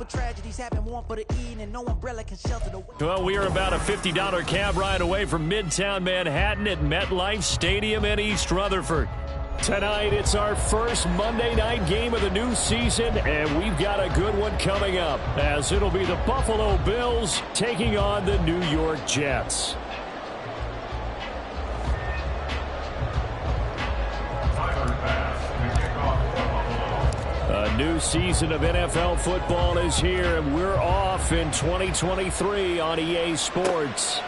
tragedies happen, one for the eating, and no umbrella can shelter the... Well, we are about a $50 cab ride away from Midtown Manhattan at MetLife Stadium in East Rutherford. Tonight, it's our first Monday night game of the new season, and we've got a good one coming up, as it'll be the Buffalo Bills taking on the New York Jets. A new season of NFL football is here, and we're off in 2023 on EA Sports.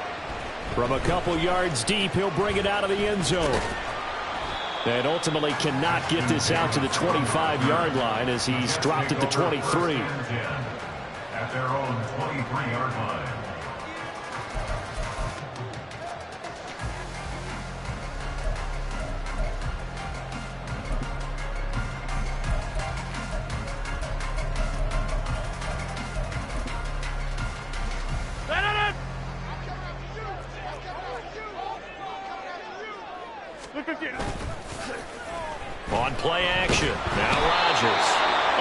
From a couple yards deep, he'll bring it out of the end zone. And ultimately cannot get this out to the 25-yard line as he's dropped it to 23. At their own 23-yard line. On play action, now Rodgers.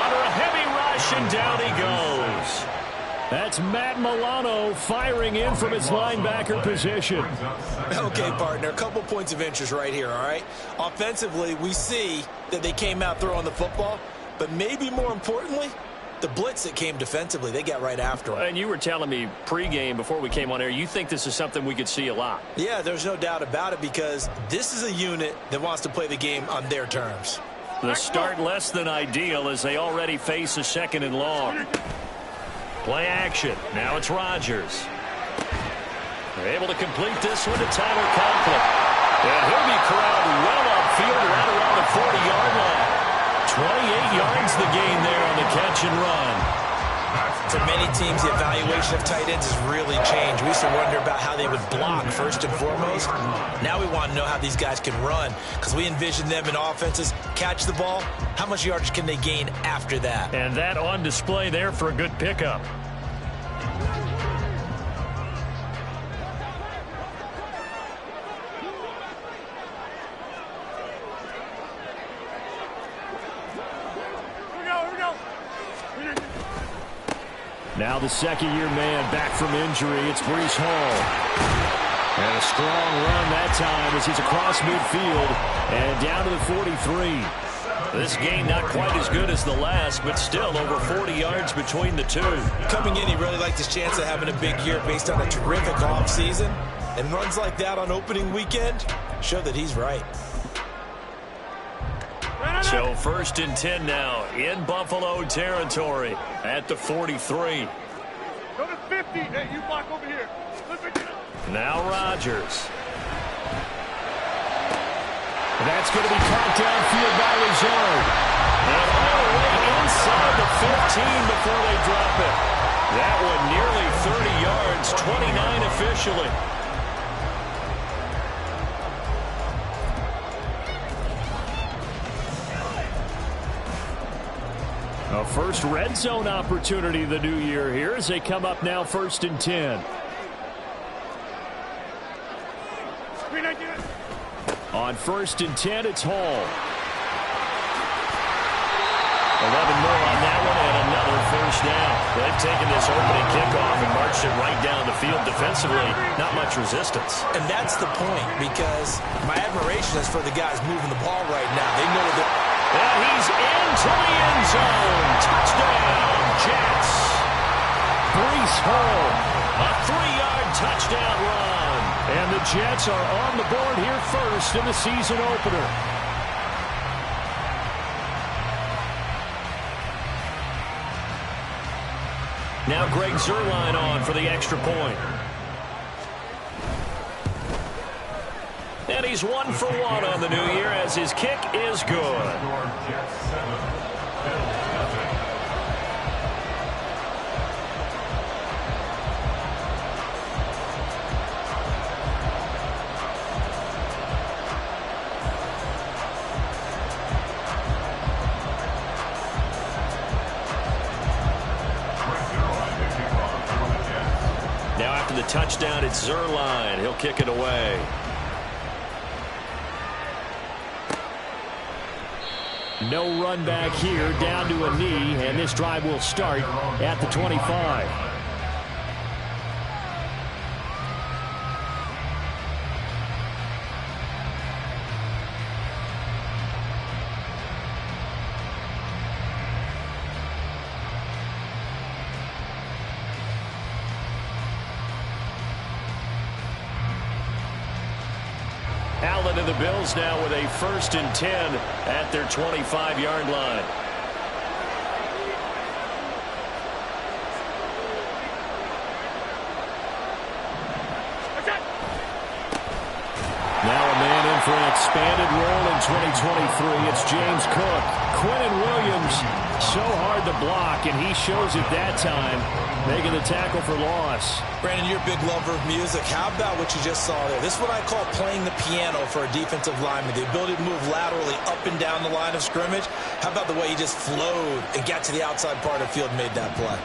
Under a heavy rush, and down he goes. That's Matt Milano firing in from his linebacker position. Okay, partner, a couple points of interest right here, all right? Offensively, we see that they came out throwing the football, but maybe more importantly, the blitz that came defensively, they got right after him. And you were telling me pregame before we came on air, you think this is something we could see a lot. Yeah, there's no doubt about it, because this is a unit that wants to play the game on their terms. The start less than ideal as they already face a second and long. Play action. Now it's Rodgers. They're able to complete this one to Tyler Conklin. And he'll be corralled well upfield right around the 40-yard line. 28 yards the gain there on the catch and run. For many teams, the evaluation of tight ends has really changed. We used to wonder about how they would block first and foremost. Now we want to know how these guys can run, because we envision them in offenses catch the ball. How much yardage can they gain after that? And that on display there for a good pickup. Now the second-year man back from injury. It's Breece Hall. And a strong run that time as he's across midfield and down to the 43. This game not quite as good as the last, but still over 40 yards between the two. Coming in, he really liked his chance of having a big year based on a terrific offseason. And runs like that on opening weekend show that he's right. So first and 10 now in Buffalo territory at the 43. Go to 50. Hey, you block over here. Now Rodgers. That's going to be caught downfield by Lazard. And all the way inside the 15 before they drop it. That one nearly 30 yards, 29 officially. A first red zone opportunity the new year here as they come up now first and 10. On first and 10, it's Hall. 11 more on that one and another first down. They've taken this opening kickoff and marched it right down the field defensively. Not much resistance. And that's the point, because my admiration is for the guys moving the ball right now. They know that. And he's into the end zone. Touchdown, Jets. Breece Hall, a 3-yard touchdown run. And the Jets are on the board here first in the season opener. Now Greg Zuerlein on for the extra point. And he's 1 for 1 on the new year as his kick is good. Now after the touchdown, it's Zuerlein. He'll kick it away. No run back here, down to a knee, and this drive will start at the 25. Allen and the Bills now with a 1st and 10 at their 25-yard line. Now a man in for an expanded role in 2023. It's James Cook. Quinnen Williams, so hard to block, and he shows it that time, making the tackle for loss. Brandon, you're a big lover of music. How about what you just saw there? This is what I call playing the piano for a defensive lineman, the ability to move laterally up and down the line of scrimmage. How about the way he just flowed and got to the outside part of the field and made that play?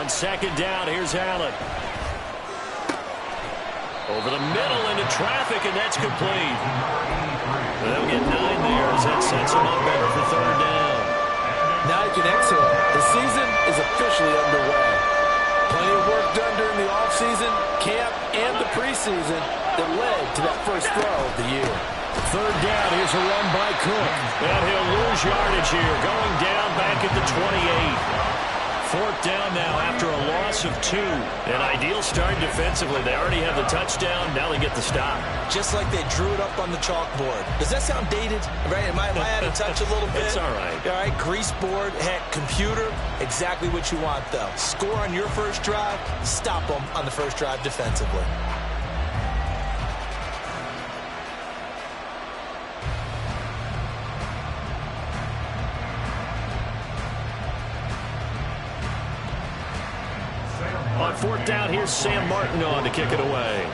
On 2nd down, here's Allen. Over the middle into traffic, and that's complete. They'll get 9 there as that sets them up better for 3rd down. Now you can exhale. The season is officially underway. Plenty of work done during the offseason, camp, and the preseason that led to that first throw of the year. 3rd down, here's a run by Cook. And he'll lose yardage here, going down back at the 28. 4th down now after a loss of 2. An ideal start defensively. They already have the touchdown. Now they get the stop. Just like they drew it up on the chalkboard. Does that sound dated? Right? Am I out of touch a little bit? It's all right. All right, grease board, heck, computer, exactly what you want, though. Score on your first drive, stop them on the first drive defensively. On 4th down, here's Sam Martin on to kick it away.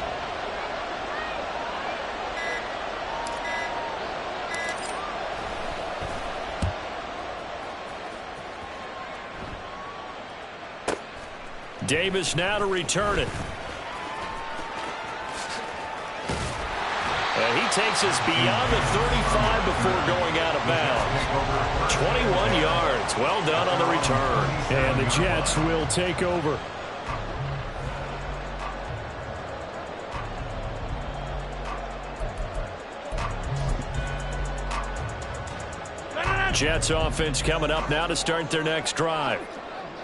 Davis now to return it. And he takes us beyond the 35 before going out of bounds. 21 yards. Well done on the return. And the Jets will take over. Jets offense coming up now to start their next drive.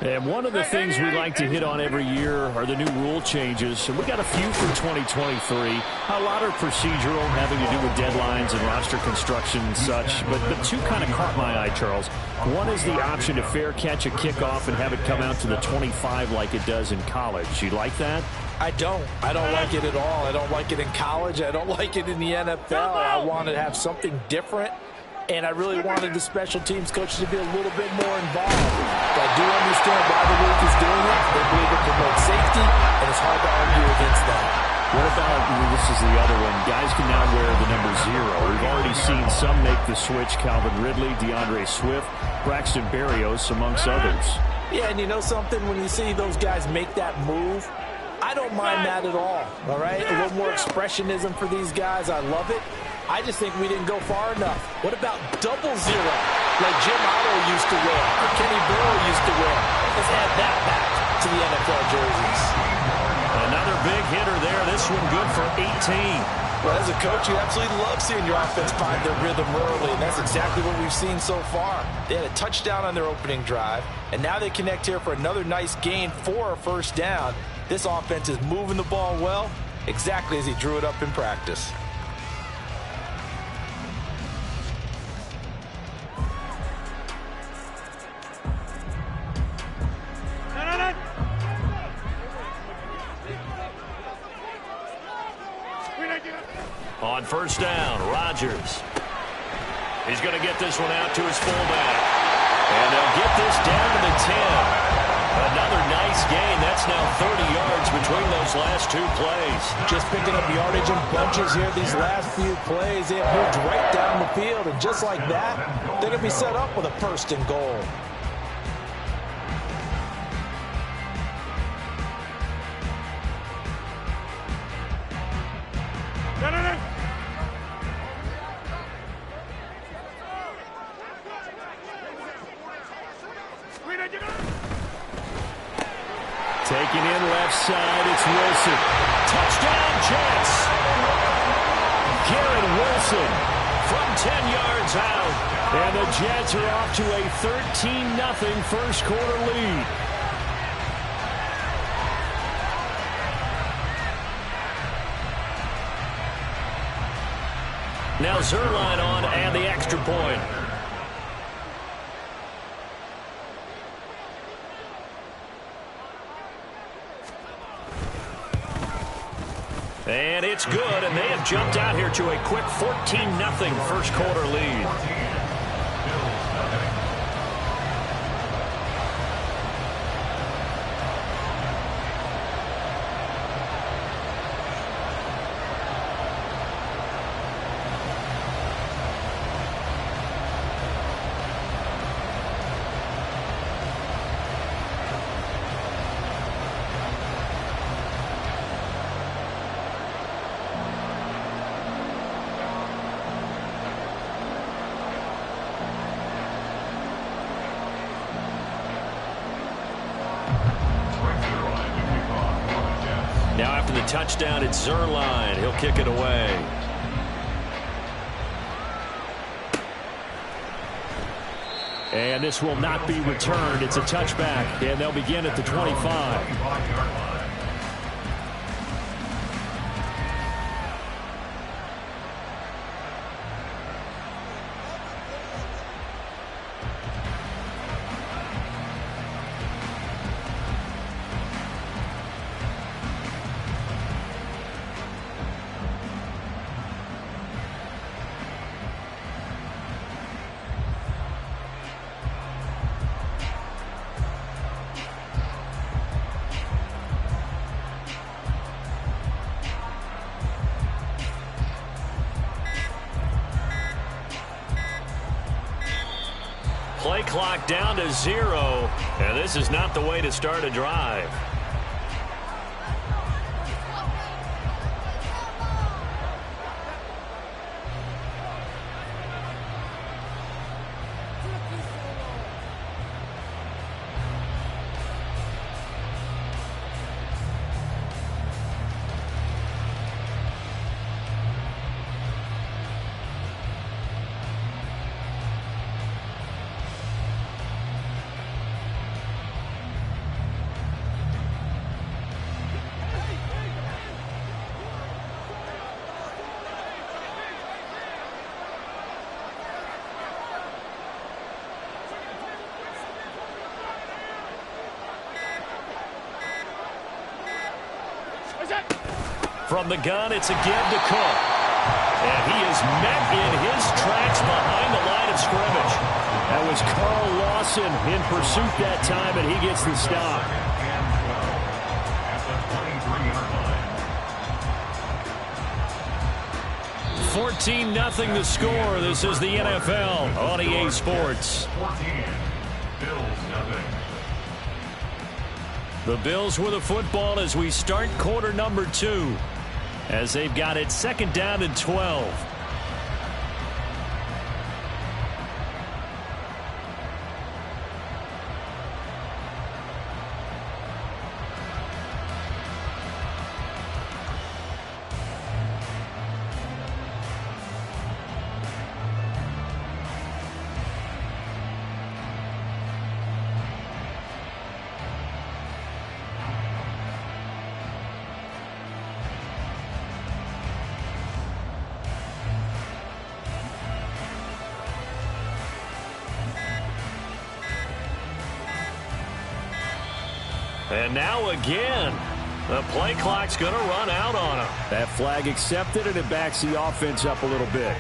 And one of the things we like to hit on every year are the new rule changes. And we got a few for 2023. A lot are procedural, having to do with deadlines and roster construction and such. But 2 kind of caught my eye, Charles. One is the option to fair catch a kickoff and have it come out to the 25 like it does in college. You like that? I don't like it at all. I don't like it in college. I don't like it in the NFL. I want to have something different. And I really wanted the special teams coaches to be a little bit more involved. But I do understand why the league is doing it. They believe it promotes safety, and it's hard to argue against that. What about, this is the other one, guys can now wear the number 0. We've already seen some make the switch, Calvin Ridley, DeAndre Swift, Braxton Berrios, amongst others. Yeah, and you know something? When you see those guys make that move, I don't mind that at all right? A little more expressionism for these guys. I love it. I just think we didn't go far enough. What about double 0, like Jim Otto used to wear, or Kenny Burrow used to wear? Let's add that back to the NFL jerseys. Another big hitter there. This one good for 18. Well, as a coach, you absolutely love seeing your offense find their rhythm early, and that's exactly what we've seen so far. They had a touchdown on their opening drive, and now they connect here for another nice gain for a 1st down. This offense is moving the ball well, exactly as he drew it up in practice. On 1st down, Rodgers. He's going to get this one out to his fullback. And they'll get this down to the 10. Another nice gain. That's now 30 yards between those last 2 plays. Just picking up yardage in bunches here these last few plays. They have moved right down the field, and just like that, they're going to be set up with a 1st and goal. left side, it's Wilson. Touchdown, Jets! Garrett Wilson from 10 yards out. And the Jets are off to a 13-0 first quarter lead. Now Zerline on and the extra point. And it's good, and they have jumped out here to a quick 14-0 first quarter lead. Now after the touchdown, it's Zerline. He'll kick it away. And this will not be returned. It's a touchback, and they'll begin at the 25. Play clock down to 0, and this is not the way to start a drive. From the gun, it's a give to Cook. And he is met in his tracks behind the line of scrimmage. That was Carl Lawson in pursuit that time, and he gets the stop. $14-0 the score. This is the NFL on EA Sports. The Bills with the football as we start quarter number 2. As they've got it second down and 12. And now again, the play clock's going to run out on him. That flag accepted, and it backs the offense up a little bit.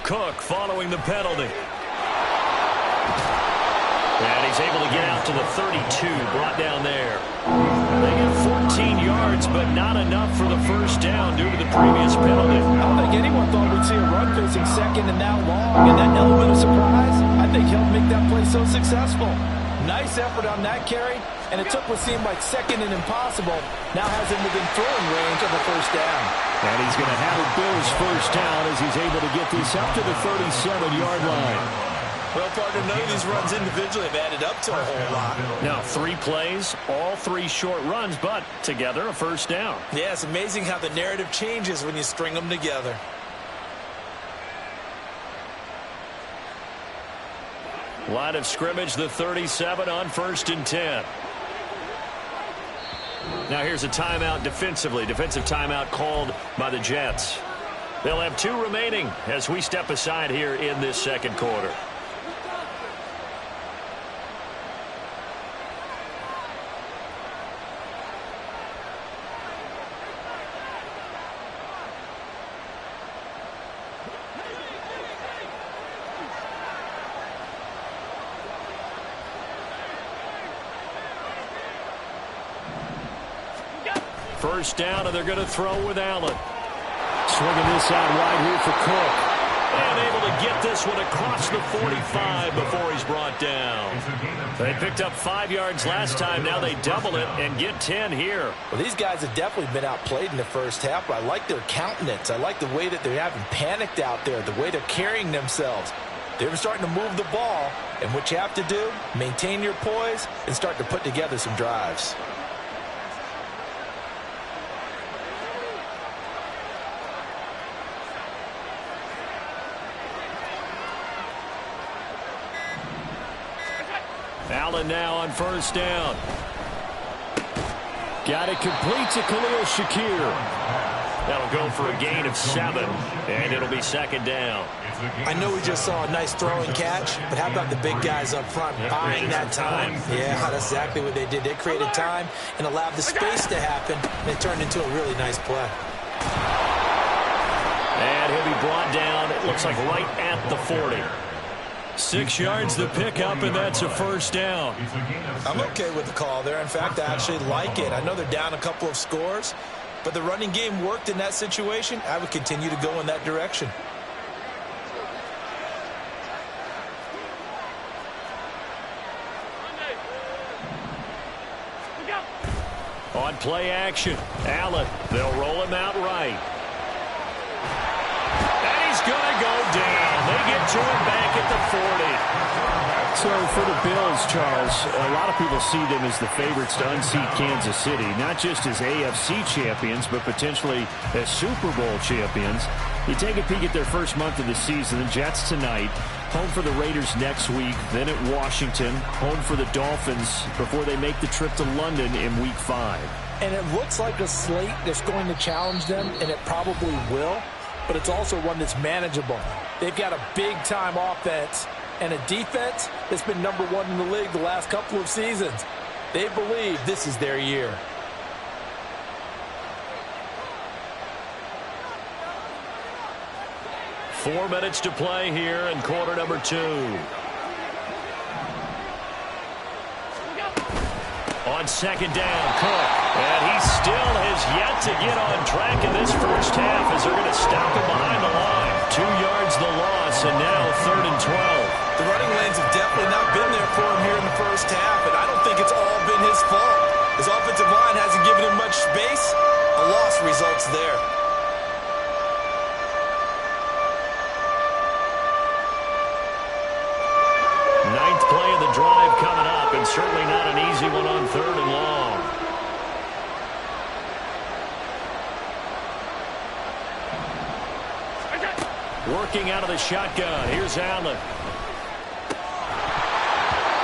Cook following the penalty. And he's able to get out to the 32, brought down there. They get 14 yards, but not enough for the first down due to the previous penalty. I don't think anyone thought we'd see a run facing second and that long, and that element of surprise, I think helped make that play so successful. Nice effort on that carry, and it took what seemed like second and impossible, now has him within throwing range of the first down. And he's going to have a Bills first down as he's able to get this up to the 37-yard line. Well, partner, none of these runs individually have added up to a whole lot. Now, 3 plays, all 3 short runs, but together a first down. Yeah, it's amazing how the narrative changes when you string them together. Line of scrimmage, the 37 on 1st and 10. Now here's a timeout defensively. Defensive timeout called by the Jets. They'll have 2 remaining as we step aside here in this second quarter. First down, and they're going to throw with Allen. Swinging this out wide here for Cook. And able to get this one across the 45 before he's brought down. They picked up 5 yards last time. Now they double it and get 10 here. Well, these guys have definitely been outplayed in the first half, but I like their countenance. I like the way that they haven't panicked out there, the way they're carrying themselves. They're starting to move the ball, and what you have to do, maintain your poise and start to put together some drives. Allen now on first down. Got it complete to Khalil Shakir. That'll go for a gain of 7, and it'll be second down. I know we just saw a nice throw and catch, but how about the big guys up front buying that time? Yeah, that's exactly what they did. They created time and allowed the space to happen, and it turned into a really nice play. And he'll be brought down, it looks like right at the 40. 6 yards the pickup, and that's a first down. I'm okay with the call there. In fact, I actually like it. I know they're down a couple of scores, but the running game worked in that situation. I would continue to go in that direction. On play action, Allen, they'll roll him out right. And he's going to go down. They get to him back at the 40. So for the Bills, Charles, a lot of people see them as the favorites to unseat Kansas City, not just as AFC champions, but potentially as Super Bowl champions. You take a peek at their first month of the season, the Jets tonight, home for the Raiders next week, then at Washington, home for the Dolphins before they make the trip to London in Week 5. And it looks like a slate that's going to challenge them, and it probably will, but it's also one that's manageable. They've got a big-time offense and a defense that's been number 1 in the league the last couple of seasons. They believe this is their year. Four minutes to play here in quarter number 2. On second down, Cook. And he still has yet to get on track in this first half as they're going to stop him behind the line. 2 yards the loss, and now 3rd and 12. The running lanes have definitely not been there for him here in the first half, and I don't think it's all been his fault. His offensive line hasn't given him much space. A loss results there. Ninth play of the drive coming up, and certainly not an easy one on 3rd and long. Working out of the shotgun. Here's Allen.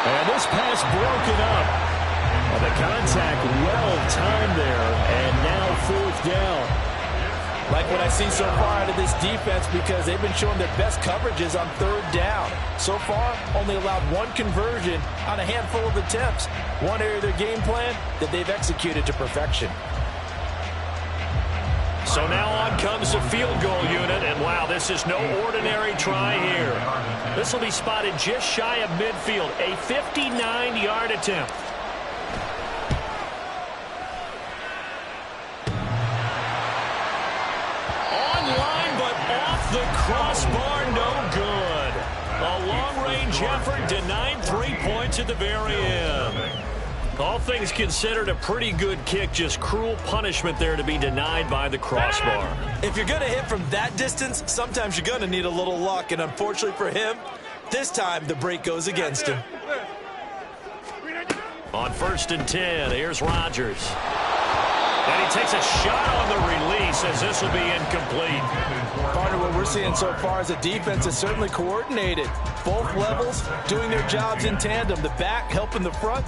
And this pass broken up. And the contact well timed there, and now 4th down. Like what I see so far out of this defense, because they've been showing their best coverages on 3rd down. So far, only allowed 1 conversion on a handful of attempts. One area of their game plan that they've executed to perfection. So now on comes the field goal unit, and Wow, this is no ordinary try here. This will be spotted just shy of midfield. A 59-yard attempt. Online, but off the crossbar, no good. A long-range effort denied 3 points at the very end. All things considered, a pretty good kick, just cruel punishment there to be denied by the crossbar. If you're going to hit from that distance, sometimes you're going to need a little luck, and unfortunately for him, this time the break goes against him. On 1st and 10, here's Rodgers. And he takes a shot on the release as this will be incomplete. Partner, what we're seeing so far is the defense is certainly coordinated. Both levels doing their jobs in tandem. The back helping the front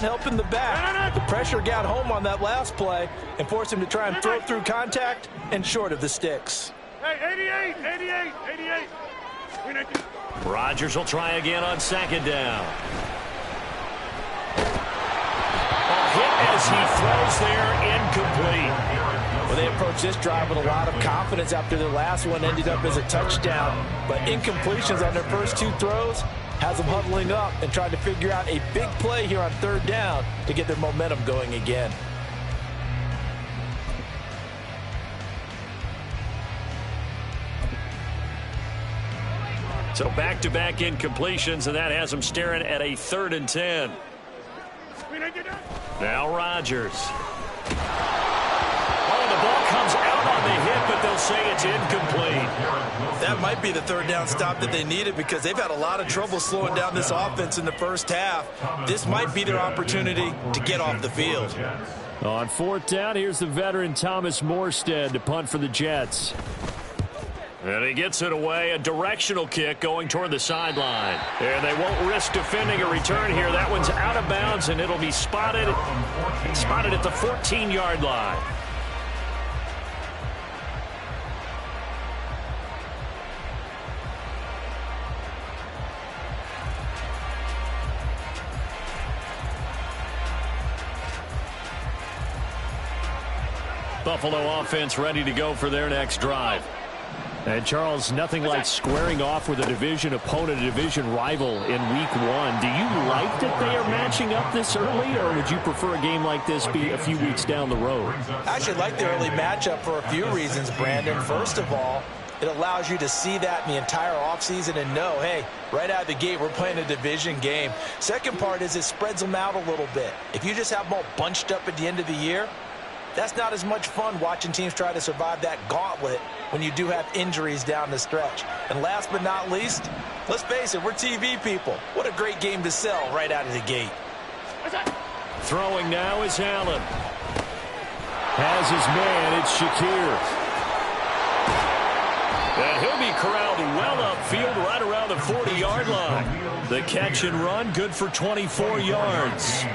helping the back. The pressure got home on that last play and forced him to try and throw through contact and short of the sticks. Hey, 88. Rodgers will try again on 2nd down. Hit as he throws there, incomplete. Well, they approached this drive with a lot of confidence after their last one ended up as a touchdown. But incompletions on their first 2 throws has them huddling up and trying to figure out a big play here on 3rd down to get their momentum going again. So back-to-back incompletions, and that has them staring at a 3rd and 10. Now Rodgers. Oh, the ball comes out on the hit, but they'll say it's incomplete. That might be the 3rd down stop that they needed because they've had a lot of trouble slowing down this offense in the first half. This might be their opportunity to get off the field. On 4th down, here's the veteran Thomas Morstead to punt for the Jets. And he gets it away, a directional kick going toward the sideline. And they won't risk defending a return here. That one's out of bounds, and it'll be spotted at the 14-yard line. Buffalo offense ready to go for their next drive. And, Charles, nothing like squaring off with a division opponent, a division rival in Week 1. Do you like that they are matching up this early, or would you prefer a game like this be a few weeks down the road? I actually like the early matchup for a few reasons, Brandon. First of all, it allows you to see that in the entire offseason and know, hey, right out of the gate, we're playing a division game. Second part is it spreads them out a little bit. If you just have them all bunched up at the end of the year, that's not as much fun watching teams try to survive that gauntlet when you do have injuries down the stretch. And last but not least, let's face it, we're TV people. What a great game to sell right out of the gate. Throwing now is Allen. Has his man, it's Shakir. And he'll be corralled well upfield right around the 40-yard line. The catch and run, good for 24 yards.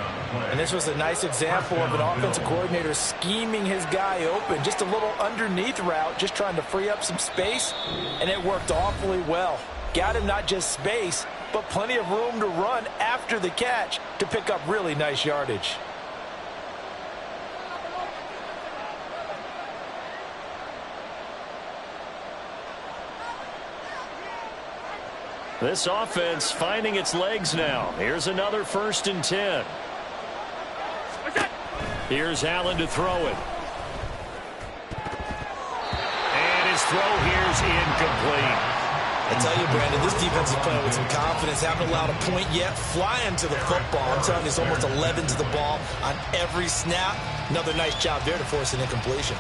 And this was a nice example of an offensive coordinator scheming his guy open. Just a little underneath route, just trying to free up some space, and it worked awfully well. Got him not just space, but plenty of room to run after the catch to pick up really nice yardage. This offense finding its legs now. Here's another 1st and 10. Here's Allen to throw it. And his throw here's incomplete. I tell you, Brandon, this defense is playing with some confidence. Haven't allowed a point yet. Flying to the football. I'm telling you, it's almost 11 to the ball on every snap. Another nice job there to force an incompletion.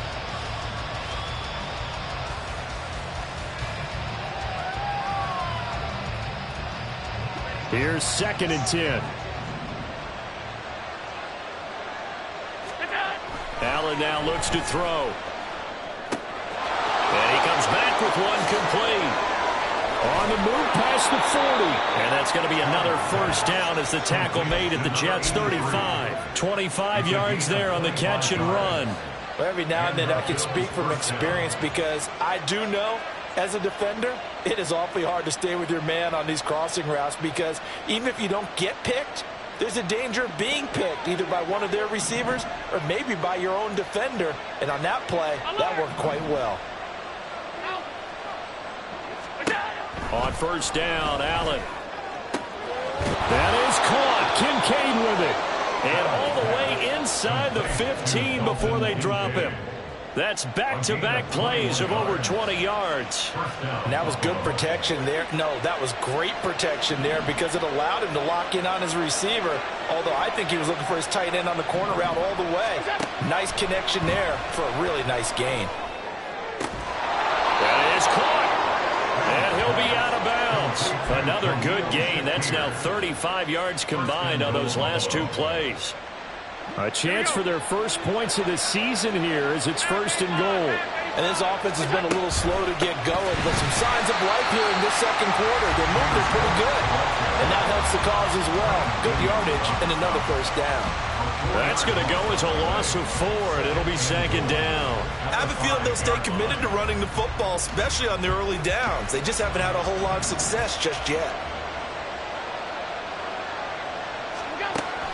Here's 2nd and 10. Allen now looks to throw. And he comes back with one complete. On the move past the 40. And that's going to be another 1st down as the tackle made at the Jets' 35. 25 yards there on the catch and run. Well, every now and then I can speak from experience because I do know as a defender, it is awfully hard to stay with your man on these crossing routes because even if you don't get picked, there's a danger of being picked either by one of their receivers or maybe by your own defender. And on that play, that worked quite well. On first down, Allen. That is caught. Kincaid with it. And all the way inside the 15 before they drop him. That's back-to-back plays of over 20 yards. And that was good protection there. No, that was great protection there because it allowed him to lock in on his receiver. Although I think he was looking for his tight end on the corner route all the way. Nice connection there for a really nice gain. That is caught. And he'll be out of bounds. Another good gain. That's now 35 yards combined on those last two plays. A chance for their first points of the season here as it's first and goal. And this offense has been a little slow to get going, but some signs of life here in this second quarter. They're moving pretty good. And that helps the cause as well. Good yardage and another first down. That's going to go as a loss of 4, and it'll be second down. I have a feeling they'll stay committed to running the football, especially on their early downs. They just haven't had a whole lot of success just yet.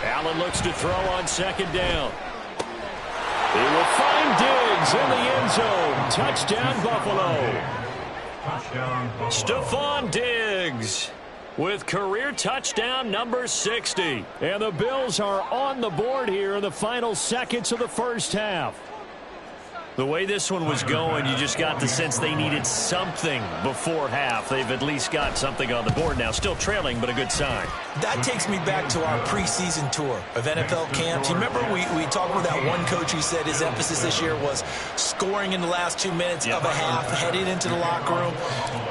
Allen looks to throw on second down. He will find Diggs in the end zone. Touchdown, Buffalo. Stephon Diggs with career touchdown number 60. And the Bills are on the board here in the final seconds of the first half. The way this one was going, you just got the sense they needed something before half. They've at least got something on the board now. Still trailing, but a good sign. That takes me back to our preseason tour of NFL camps. You remember we talked with that one coach who said his emphasis this year was scoring in the last 2 minutes of a half, heading into the locker room.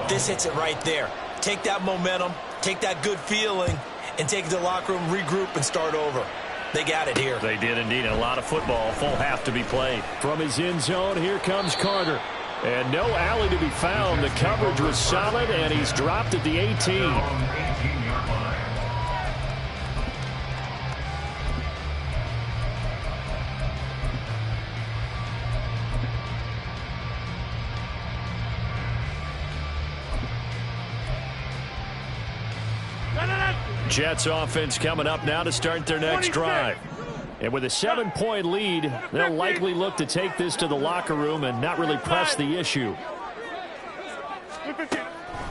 This hits it right there. Take that momentum, take that good feeling, and take it to the locker room, regroup, and start over. They got it here. They did indeed. A lot of football, full half to be played. From his end zone, here comes Carter. And no alley to be found. The coverage was solid, and he's dropped at the 18. Jets offense coming up now to start their next drive. And with a 7-point lead, they'll likely look to take this to the locker room and not really press the issue.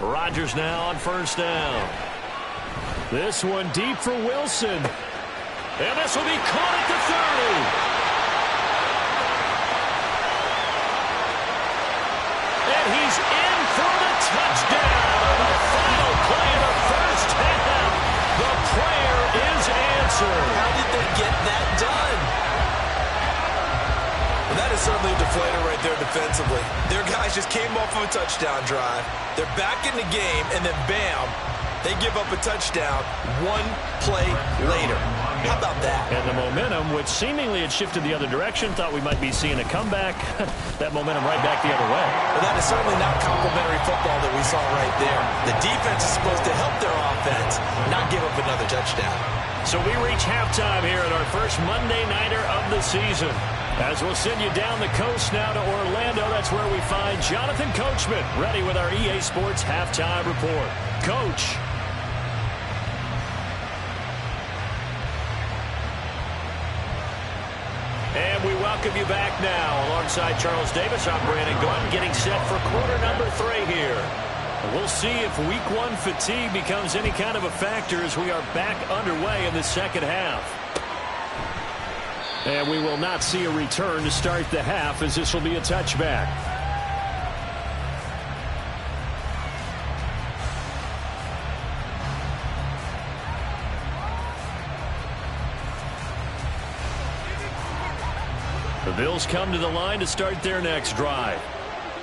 Rodgers now on first down. This one deep for Wilson. And this will be caught at the 30. And he's in for the touchdown on the final play of the first half. The prayer is answered. How did they get that done? Well, that is certainly a deflator right there defensively. Their guys just came off of a touchdown drive. They're back in the game, and then bam, they give up a touchdown 1 play later. How about that? And the momentum, which seemingly had shifted the other direction, thought we might be seeing a comeback. That momentum right back the other way. Well, that is certainly not complimentary football that we saw right there. The defense is supposed to help their offense, not give up another touchdown. So we reach halftime here at our first Monday Nighter of the season. As we'll send you down the coast now to Orlando, that's where we find Jonathan Coachman, ready with our EA Sports Halftime Report. Coach. And we welcome you back now. Alongside Charles Davis, I'm Brandon Gordon, getting set for quarter number 3 here. And we'll see if week 1 fatigue becomes any kind of a factor as we are back underway in the second half. And we will not see a return to start the half, as this will be a touchback. The Bills come to the line to start their next drive.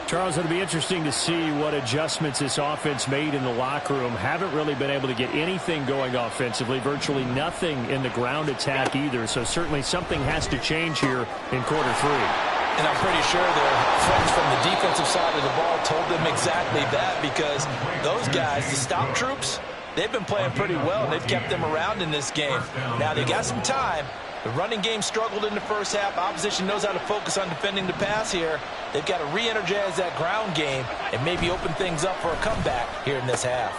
Charles, it'll be interesting to see what adjustments this offense made in the locker room. Haven't really been able to get anything going offensively, virtually nothing in the ground attack either. So certainly something has to change here in quarter 3. And I'm pretty sure their friends from the defensive side of the ball told them exactly that, because those guys, the stop troops, they've been playing pretty well. They've kept them around in this game. Now they got some time. The running game struggled in the first half. Opposition knows how to focus on defending the pass here. They've got to re-energize that ground game and maybe open things up for a comeback here in this half.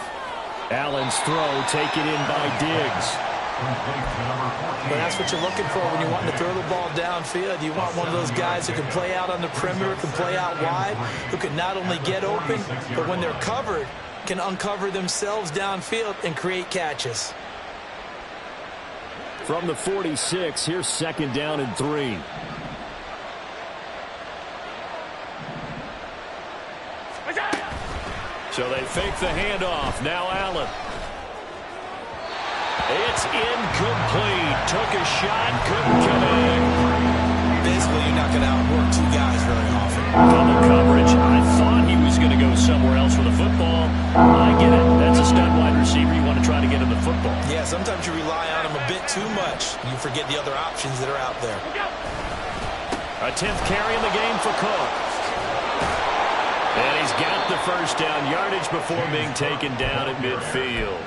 Allen's throw taken in by Diggs. But that's what you're looking for when you want to throw the ball downfield. You want one of those guys who can play out on the perimeter, can play out wide, who can not only get open, but when they're covered, can uncover themselves downfield and create catches. From the 46, here's 2nd down and 3. So they fake the handoff. Now Allen. It's incomplete. Took a shot, couldn't connect. Basically, you're not going to outwork two guys very often. Double coverage. I thought he was going to go somewhere else with the football. I get it. That's a stud wide receiver. You want to try to get him the football. Yeah, sometimes you rely on him a bit too much. You forget the other options that are out there. A 10th carry in the game for Cook. And he's got the first down, yardage before being taken down at midfield.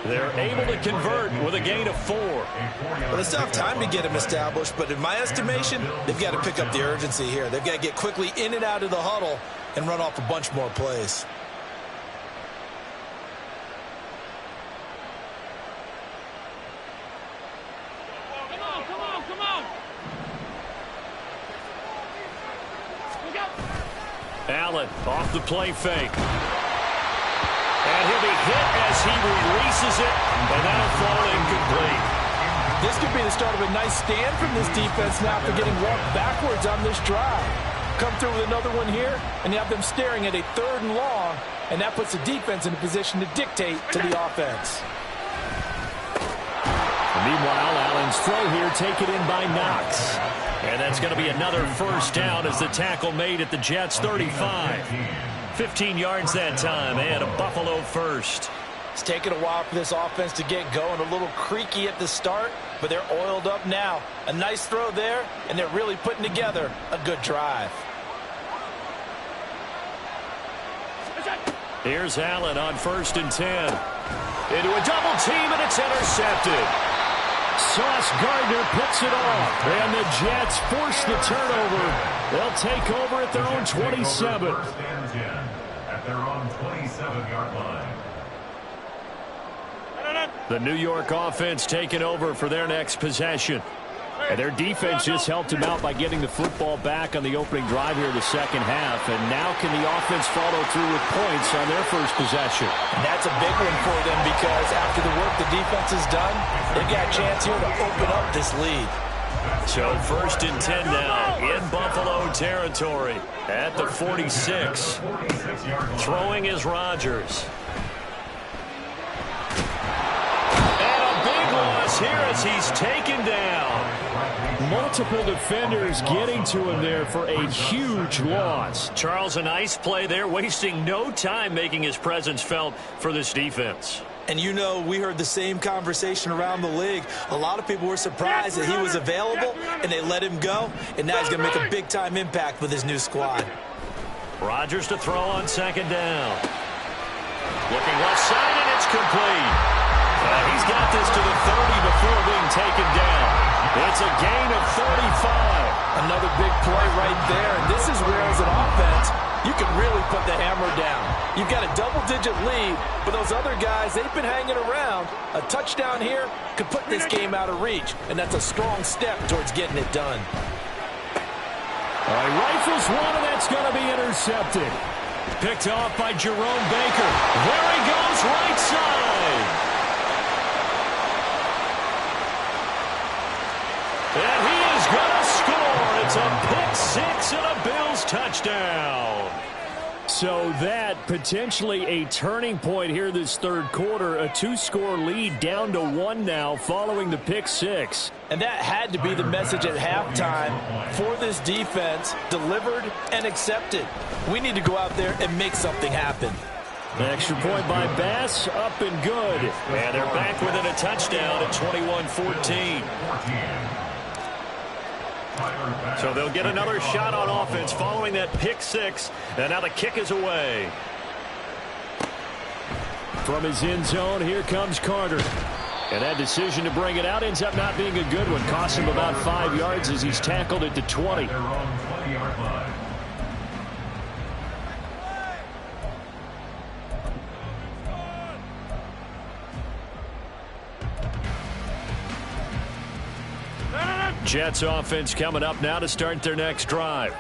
They're able to convert with a gain of 4. Well, they still have time to get him established, but in my estimation, they've got to pick up the urgency here. They've got to get quickly in and out of the huddle and run off a bunch more plays. Come on. Allen off the play fake. And he'll be hit as he releases it, and that'll fall incomplete. This could be the start of a nice stand from this defense now after getting walked backwards on this drive. Come through with another one here, and you have them staring at a 3rd and long, and that puts the defense in a position to dictate to the offense. Meanwhile, Allen's throw here taken in by Knox. And that's going to be another first down as the tackle made at the Jets' 35. 15 yards that time, and a Buffalo first. It's taken a while for this offense to get going. A little creaky at the start, but they're oiled up now. A nice throw there, and they're really putting together a good drive. Here's Allen on 1st and 10. Into a double team, and it's intercepted. Sauce Gardner picks it off, and the Jets force the turnover. They'll take over at their own 27. First and 10 at their own 27-yard line. The New York offense taking over for their next possession. And their defense just helped him out by getting the football back on the opening drive here in the second half. And now can the offense follow through with points on their first possession? And that's a big one for them because after the work the defense has done, they've got a chance here to open up this lead. So 1st and 10 now in Buffalo territory at the 46. Throwing is Rodgers. And a big loss here as he's taken down. Multiple defenders getting to him there for a huge loss. Charles, a nice play there, wasting no time making his presence felt for this defense. And you know, we heard the same conversation around the league. A lot of people were surprised that he was available, and they let him go. And now he's going to make a big-time impact with his new squad. Rodgers to throw on 2nd down. Looking left side, and it's complete. He's got this to the 30 before being taken down. It's a gain of 35. Another big play right there. And this is where, as an offense, you can really put the hammer down. You've got a double-digit lead, but those other guys, they've been hanging around. A touchdown here could put this game out of reach, and that's a strong step towards getting it done. All right, rifles one, and that's going to be intercepted. Picked off by Jerome Baker. There he goes, right side. And he is going to score. It's a pick-6 and a Bills touchdown. So that potentially a turning point here this 3rd quarter. A 2-score lead down to 1 now following the pick-6. And that had to be the message at halftime for this defense, delivered and accepted. We need to go out there and make something happen. An extra point by Bass, up and good. And they're back within a touchdown at 21-14. So they'll get another shot on offense following that pick-6. And now the kick is away. From his end zone, here comes Carter. And that decision to bring it out ends up not being a good one. Costs him about 5 yards as he's tackled at the 20. Their own 20-yard line. Jets offense coming up now to start their next drive.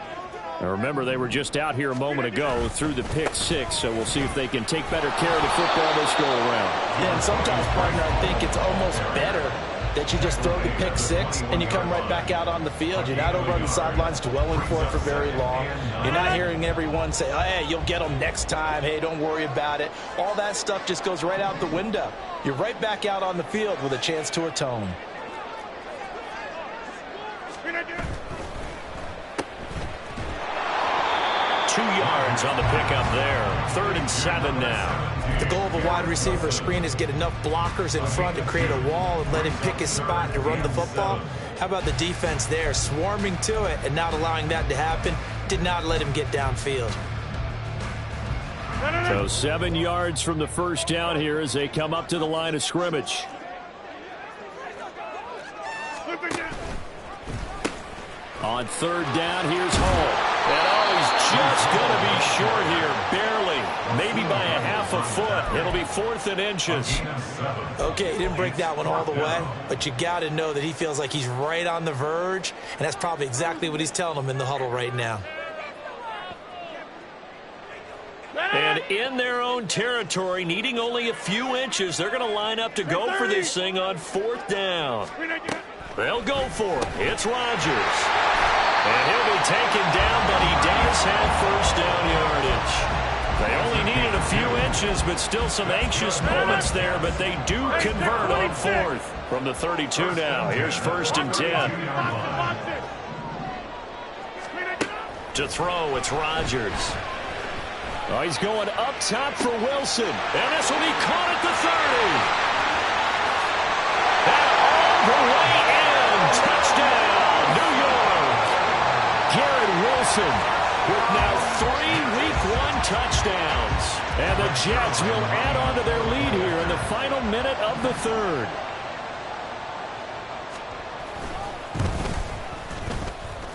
Now remember, they were just out here a moment ago through the pick six, so we'll see if they can take better care of the football this go around. Yeah, and sometimes, partner, I think it's almost better that you just throw the pick six and you come right back out on the field. You're not over on the sidelines dwelling for it for very long. You're not hearing everyone say, oh, hey, you'll get them next time. Hey, don't worry about it. All that stuff just goes right out the window. You're right back out on the field with a chance to atone. 2 yards on the pickup there. 3rd and 7 now. The goal of a wide receiver screen is get enough blockers in front to create a wall and let him pick his spot to run the football. How about the defense there, swarming to it and not allowing that to happen? Did not let him get downfield. So 7 yards from the first down here as they come up to the line of scrimmage. On 3rd down, here's Hall. And he's just going to be short here, barely, maybe by a half a foot. It'll be 4th and inches. Okay, he didn't break that one all the way, but you got to know that he feels like he's right on the verge, and that's probably exactly what he's telling them in the huddle right now. And in their own territory, needing only a few inches, they're going to line up to go for this thing on 4th down. They'll go for it. It's Rodgers. And he'll be taken down, but he does have first down yardage. They only needed a few inches, but still some anxious moments there, but they do convert on 4th. From the 32 now, here's 1st and 10. To throw, it's Rodgers. Oh, he's going up top for Wilson. And this will be caught at the 30. And all the way in. Touchdown, New York. Garrett Wilson with now 3 Week 1 touchdowns. And the Jets will add on to their lead here in the final minute of the 3rd.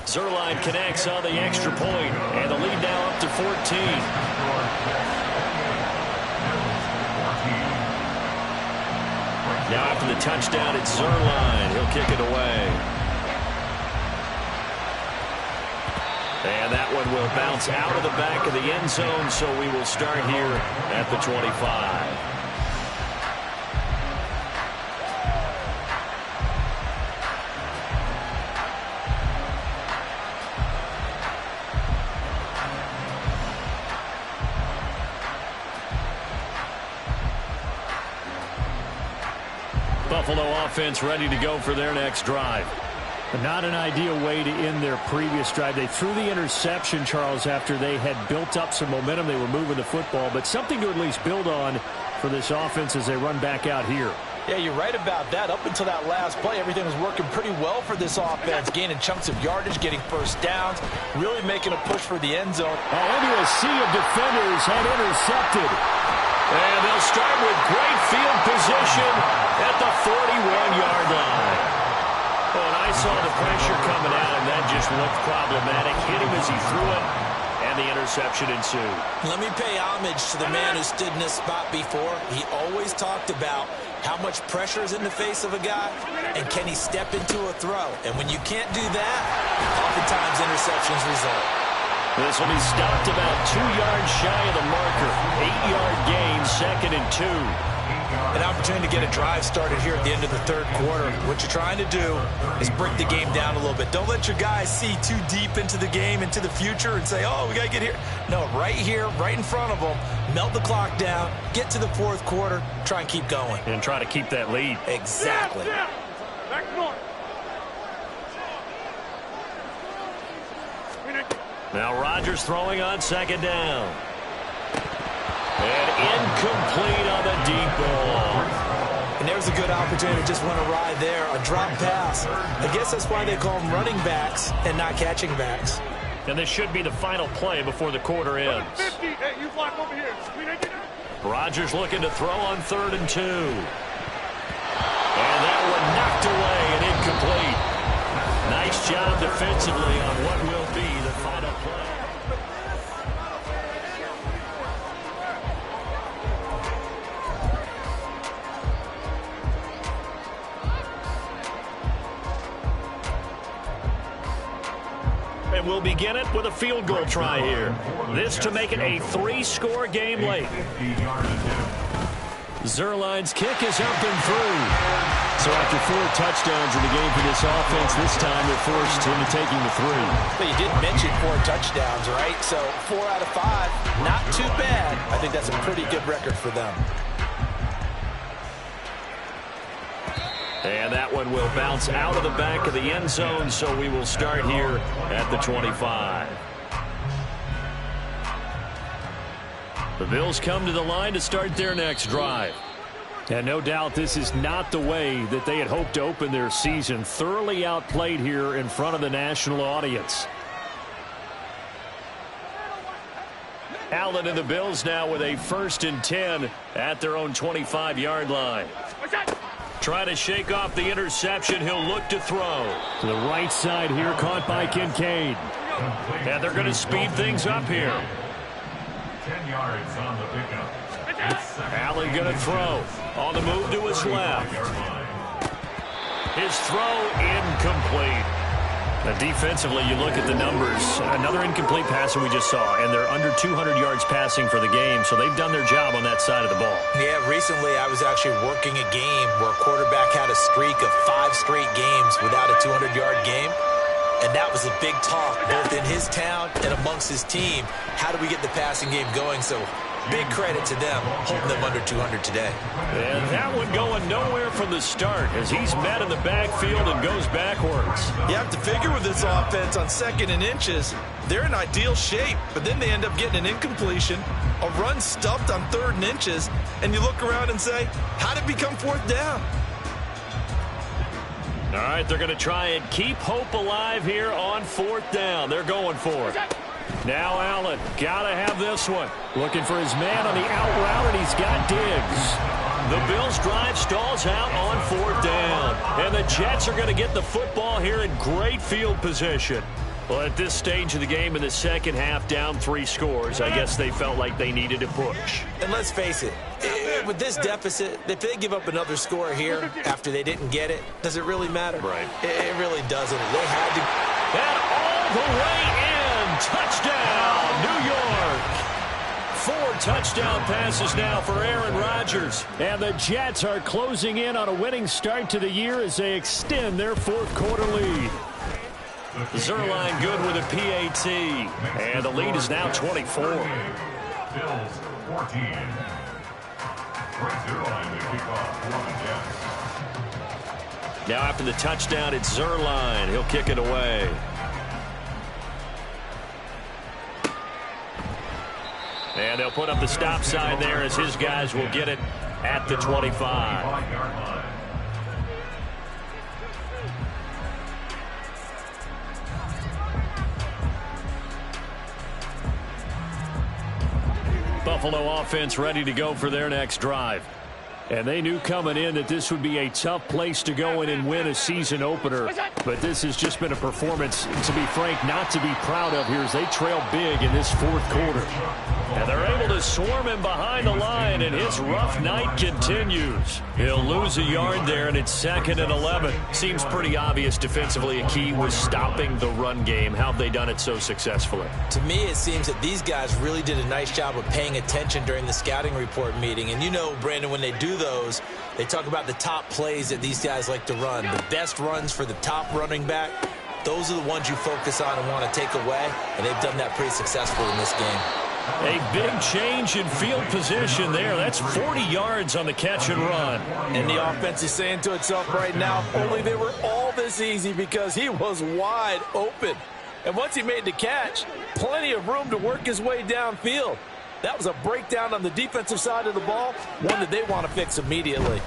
Zerline connects on the extra point, and the lead now up to 14. Now after the touchdown, it's Zerline. He'll kick it away. And that one will bounce out of the back of the end zone, so we will start here at the 25. Buffalo offense ready to go for their next drive. Not an ideal way to end their previous drive. They threw the interception, Charles, after they had built up some momentum. They were moving the football, but something to at least build on for this offense as they run back out here. Yeah, you're right about that. Up until that last play, everything was working pretty well for this offense, gaining chunks of yardage, getting first downs, really making a push for the end zone. Into a sea of defenders had intercepted. And they'll start with great field position at the 41-yard line. And I saw the pressure coming out, and that just looked problematic. Hit him as he threw it, and the interception ensued. Let me pay homage to the man who stood in this spot before. He always talked about how much pressure is in the face of a guy, and can he step into a throw. And when you can't do that, oftentimes interceptions result. This will be stopped about 2 yards shy of the marker. 8-yard gain, 2nd and 2. An opportunity to get a drive started here at the end of the 3rd quarter. What you're trying to do is break the game down a little bit. Don't let your guys see too deep into the game, into the future, and say, oh, we got to get here. No, right here, right in front of them, melt the clock down, get to the 4th quarter, try and keep going. And try to keep that lead. Exactly. Back north. Now Rodgers throwing on 2nd down. And incomplete on the deep ball. And there's a good opportunity to just want to ride there, a drop pass. I guess that's why they call them running backs and not catching backs. And this should be the final play before the quarter ends. 50. Hey, you block over here. Rodgers looking to throw on 3rd and 2. And that one knocked away and incomplete. Nice job defensively on what will be the final play. And will begin it with a field goal try here. This to make it a 3-score game late. Zuerlein's kick is up and through. So after 4 touchdowns in the game for this offense, this time they're forced into taking the 3. But you did mention 4 touchdowns, right? So 4 out of 5, not too bad. I think that's a pretty good record for them. And that one will bounce out of the back of the end zone, so we will start here at the 25. The Bills come to the line to start their next drive. And no doubt this is not the way that they had hoped to open their season. Thoroughly outplayed here in front of the national audience. Allen and the Bills now with a 1st and 10 at their own 25-yard line. Trying to shake off the interception. He'll look to throw. To the right side here, caught by Kincaid. And they're going to speed things up here. 10 yards on the pickup. Allen going to throw. On the move to his left. His throw incomplete. Now defensively, you look at the numbers. Another incomplete pass that we just saw, and they're under 200 yards passing for the game, so they've done their job on that side of the ball. Yeah, recently I was actually working a game where a quarterback had a streak of 5 straight games without a 200-yard game. And that was a big talk, both in his town and amongst his team. How do we get the passing game going? So big credit to them, holding them under 200 today. And that one going nowhere from the start as he's met in the backfield and goes backwards. You have to figure with this offense on 2nd and inches, they're in ideal shape, but then they end up getting an incompletion, a run stuffed on 3rd and inches, and you look around and say, how did it become 4th down? All right, they're going to try and keep hope alive here on 4th down. They're going for it. Now Allen, got to have this one. Looking for his man on the out route, and he's got Diggs. The Bills' drive stalls out on 4th down. And the Jets are going to get the football here in great field position. Well, at this stage of the game in the second half, down 3 scores, I guess they felt like they needed to push. And let's face it, with this deficit, if they give up another score here after they didn't get it, does it really matter? Right. It really doesn't. They had to. And all the way in. Touchdown, New York. 4 touchdown passes now for Aaron Rodgers. And the Jets are closing in on a winning start to the year as they extend their 4th quarter lead. Zuerlein good with a PAT. And the lead is now 24. Bills 14. Zuerlein to kick off for the Jets. Now after the touchdown, it's Zuerlein. He'll kick it away. And they'll put up the stop sign there as his guys will get it at the 25. Buffalo offense ready to go for their next drive. And they knew coming in that this would be a tough place to go in and win a season opener. But this has just been a performance, to be frank, not to be proud of here as they trail big in this 4th quarter. And they're able to swarm him behind the line, and his rough night continues. He'll lose a yard there, and it's 2nd and 11. Seems pretty obvious defensively a key was stopping the run game. How have they done it so successfully? To me, it seems that these guys really did a nice job of paying attention during the scouting report meeting. And you know, Brandon, when they do those, they talk about the top plays that these guys like to run. The best runs for the top running back, those are the ones you focus on and want to take away, and they've done that pretty successfully in this game. A big change in field position there. That's 40 yards on the catch and run. And the offense is saying to itself right now, only they were all this easy because he was wide open. And once he made the catch, plenty of room to work his way downfield. That was a breakdown on the defensive side of the ball, one that they want to fix immediately.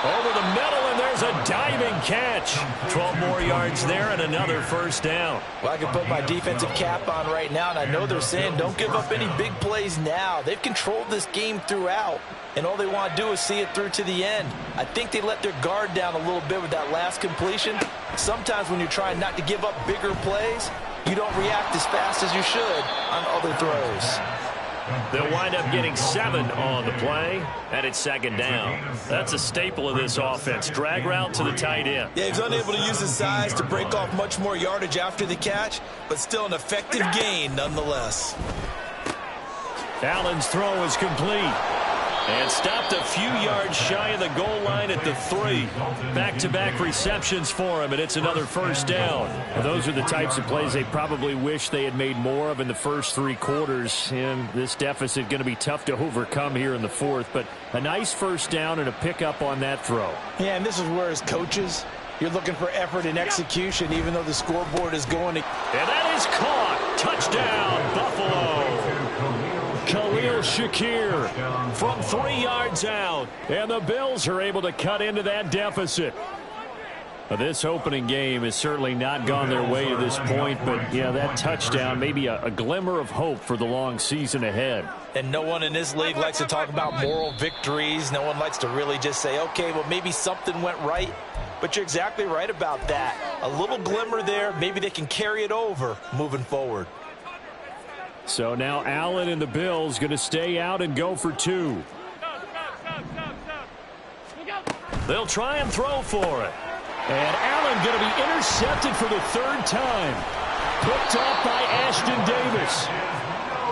Over the middle, and there's a diving catch. 12 more yards there and another 1st down. Well, I can put my defensive cap on right now, and I know they're saying don't give up any big plays now. They've controlled this game throughout, and all they want to do is see it through to the end. I think they let their guard down a little bit with that last completion. Sometimes when you're trying not to give up bigger plays, you don't react as fast as you should on other throws. They'll wind up getting 7 on the play, and it's second down. That's a staple of this offense. Drag route to the tight end. Yeah, he's unable to use his size to break off much more yardage after the catch, but still an effective gain nonetheless. Allen's throw is complete. And stopped a few yards shy of the goal line at the 3. Back-to-back receptions for him, and it's another first down. Well, those are the types of plays they probably wish they had made more of in the first 3 quarters. And this deficit going to be tough to overcome here in the 4th. But a nice first down and a pickup on that throw. Yeah, and this is where as coaches, you're looking for effort and execution, even though the scoreboard is going to... And that is caught. Touchdown, Buffalo. Khalil Shakir from 3 yards out. And the Bills are able to cut into that deficit. This opening game has certainly not gone their way to this point, but yeah, that touchdown, maybe a glimmer of hope for the long season ahead. And no one in this league likes to talk about moral victories. No one likes to really just say, okay, well, maybe something went right. But you're exactly right about that. A little glimmer there. Maybe they can carry it over moving forward. So now Allen and the Bills going to stay out and go for 2. They'll try and throw for it. And Allen going to be intercepted for the 3rd time. Picked off by Ashton Davis.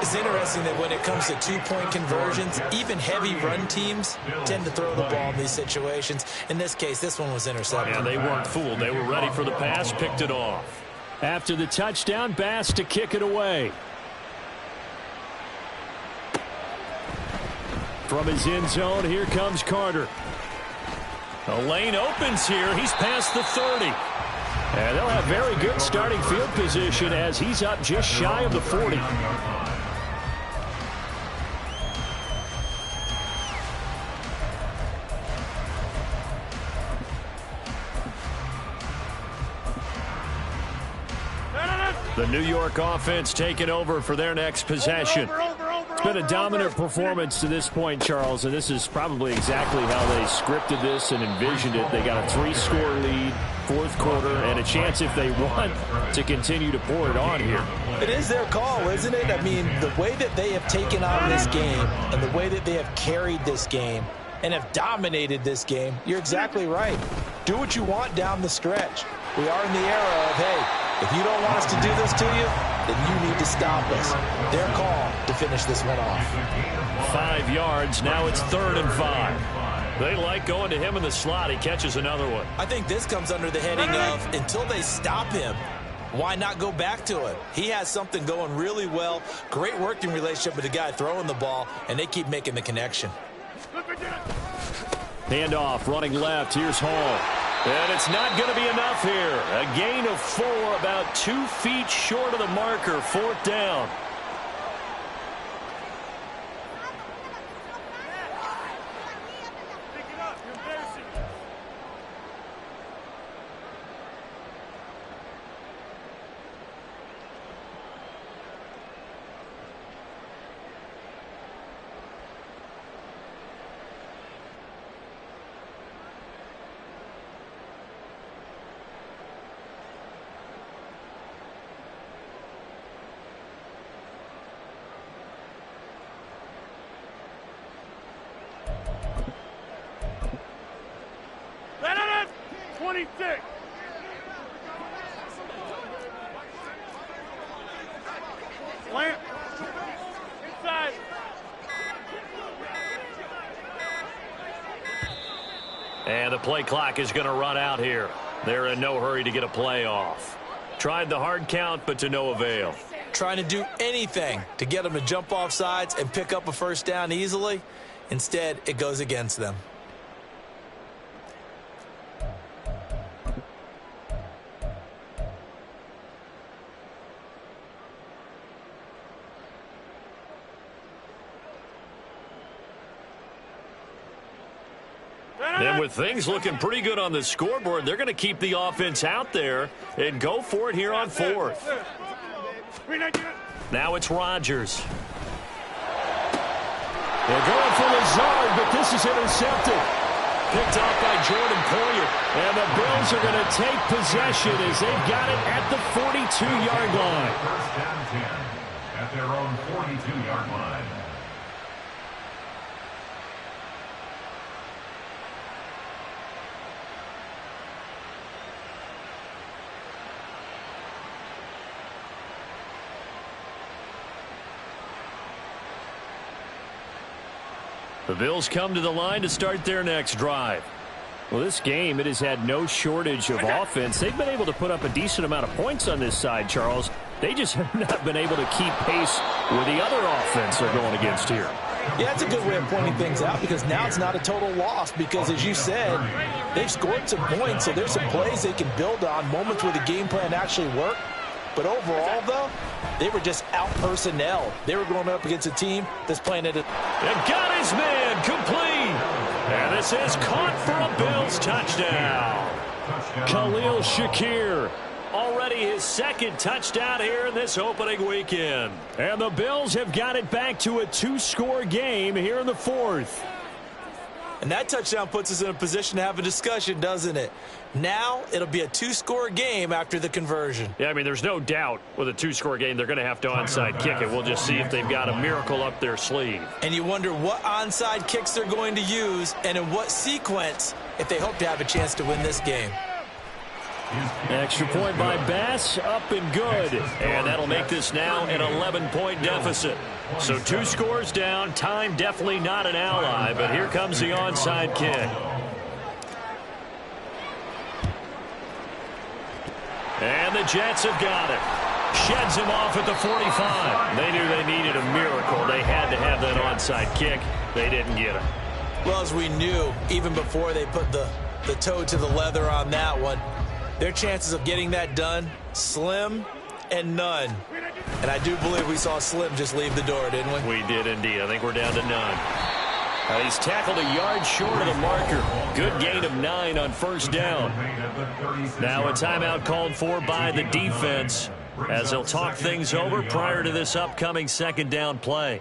It's interesting that when it comes to 2-point conversions, even heavy run teams tend to throw the ball in these situations. In this case, this one was intercepted. Yeah, they weren't fooled. They were ready for the pass, picked it off. After the touchdown, Bass to kick it away. From his end zone, here comes Carter. The lane opens here. He's past the 30. And they'll have very good starting field position as he's up just shy of the 40. The New York offense taking over for their next possession. It's been a dominant performance to this point, Charles, and this is probably exactly how they scripted this and envisioned it. They got a 3-score lead, 4th quarter, and a chance if they want to continue to pour it on here. It is their call, isn't it? I mean, the way that they have taken on this game and the way that they have carried this game and have dominated this game, you're exactly right. Do what you want down the stretch. We are in the era of, hey, if you don't want us to do this to you, then you need to stop us. Their call to finish this one off. 5 yards. Now it's 3rd and 5. They like going to him in the slot. He catches another one. I think this comes under the heading of until they stop him, why not go back to it? He has something going really well. Great working relationship with the guy throwing the ball, and they keep making the connection. Handoff, running left. Here's Hall. And it's not going to be enough here. A gain of 4, about 2 feet short of the marker. 4th down. Slant. Inside. And the play clock is going to run out here. They're in no hurry to get a play off. Tried the hard count, but to no avail. Trying to do anything to get them to jump off sides and pick up a first down easily. Instead, it goes against them. And with things looking pretty good on the scoreboard, they're going to keep the offense out there and go for it here on 4th. Now it's Rodgers. They're going for Lazard, but this is intercepted. Picked off by Jordan Poyer. And the Bills are going to take possession as they've got it at the 42-yard line. First down 10 at their own 42-yard line. The Bills come to the line to start their next drive. Well, this game, it has had no shortage of offense. They've been able to put up a decent amount of points on this side, Charles. They just have not been able to keep pace with the other offense they're going against here. Yeah, that's a good way of pointing things out because now it's not a total loss because, as you said, they've scored some points, so there's some plays they can build on, moments where the game plan actually worked. But overall, though, they were just out-personnel. They were going up against a team that's playing at a... And got his man complete. And this is caught for a Bills touchdown. Khalil Shakir, already his second touchdown here in this opening weekend. And the Bills have got it back to a 2-score game here in the fourth. And that touchdown puts us in a position to have a discussion, doesn't it? Now it'll be a 2-score game after the conversion. Yeah, I mean, there's no doubt with a 2-score game they're going to have to onside kick it. We'll just see if they've got a miracle up their sleeve. And you wonder what onside kicks they're going to use and in what sequence if they hope to have a chance to win this game. Extra point by Bass, up and good. And that'll make this now an 11-point deficit. So 2 scores down, time definitely not an ally, but here comes the onside kick. And the Jets have got it. Sheds him off at the 45. They knew they needed a miracle. They had to have that onside kick. They didn't get it. Well, as we knew, even before they put the toe to the leather on that one, their chances of getting that done, slim and none. And I do believe we saw Slim just leave the door, didn't we? We did indeed. I think we're down to none. He's tackled a yard short of the marker. Good gain of 9 on first down. Now a timeout called for by the defense as they'll talk things over prior to this upcoming second down play.